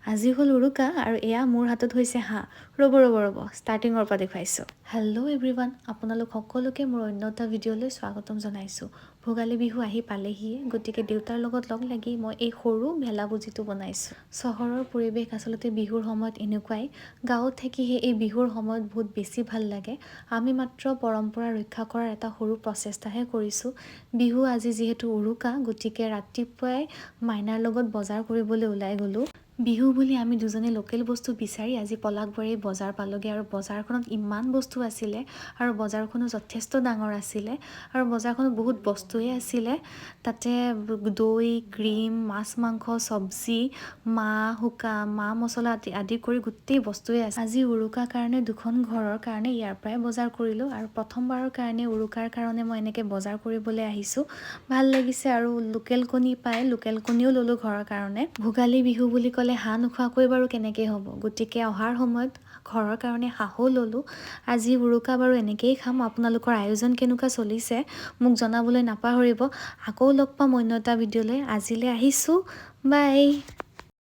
আজি হ'ল উৰুকা আৰু এয়া মোৰ হাতত হৈছে হাঁহ। ৰ'ব ষ্টাৰ্টিঙৰ পৰা দেখুৱাইছোঁ। হেল্ল' এভৰিৱান, আপোনালোক সকলোকে মোৰ অন্য এটা ভিডিঅ'লৈ স্বাগতম জনাইছোঁ। ভোগালী বিহু আহি পালেহিয়ে, গতিকে দেউতাৰ লগত লগ লাগি মই এই সৰু ভেলাপুজিটো বনাইছোঁ। চহৰৰ পৰিৱেশ আচলতে বিহুৰ সময়ত এনেকুৱাই। গাঁৱত থাকিহে এই বিহুৰ সময়ত বহুত বেছি ভাল লাগে। আমি মাত্ৰ পৰম্পৰা ৰক্ষা কৰাৰ এটা সৰু প্ৰচেষ্টাহে কৰিছোঁ। বিহু আজি যিহেতু উৰুকা, গতিকে ৰাতিপুৱাই মাইনাৰ লগত বজাৰ কৰিবলৈ ওলাই গ'লোঁ। বিহু বুলি আমি দুজনে লোকেল বস্তু বিচাৰি আজি পলাশবাৰী বজাৰ পালোঁগৈ আৰু বজাৰখনত ইমান বস্তু আছিলে আৰু বজাৰখনো যথেষ্ট ডাঙৰ আছিলে আৰু বজাৰখনত বহুত বস্তুৱেই আছিলে। তাতে দৈ, ক্ৰীম, মাছ মাংস, চব্জি, মাহ মছলা আদি কৰি গোটেই বস্তুৱেই আছে। আজি উৰুকাৰ কাৰণে দুখন ঘৰৰ কাৰণে ইয়াৰ পৰাই বজাৰ কৰিলোঁ আৰু প্ৰথমবাৰৰ কাৰণে উৰুকাৰ কাৰণে মই এনেকৈ বজাৰ কৰিবলৈ আহিছোঁ। ভাল লাগিছে আৰু লোকেল কণী পাই লোকেল কণীও ল'লোঁ ঘৰৰ কাৰণে। ভোগালী বিহু বুলি ক'লে হাঁহ নোখোৱাকৈ বাৰু কেনেকৈ হ'ব, গতিকে অহাৰ সময়ত ঘৰৰ কাৰণে হাঁহো ল'লোঁ। আজি উৰুকা বাৰু এনেকৈয়ে খাম। আপোনালোকৰ আয়োজন কেনেকুৱা চলিছে মোক জনাবলৈ নাপাহৰিব। আকৌ লগ পাম অন্য এটা ভিডিঅ'লৈ। আজিলৈ আহিছোঁ, বাই।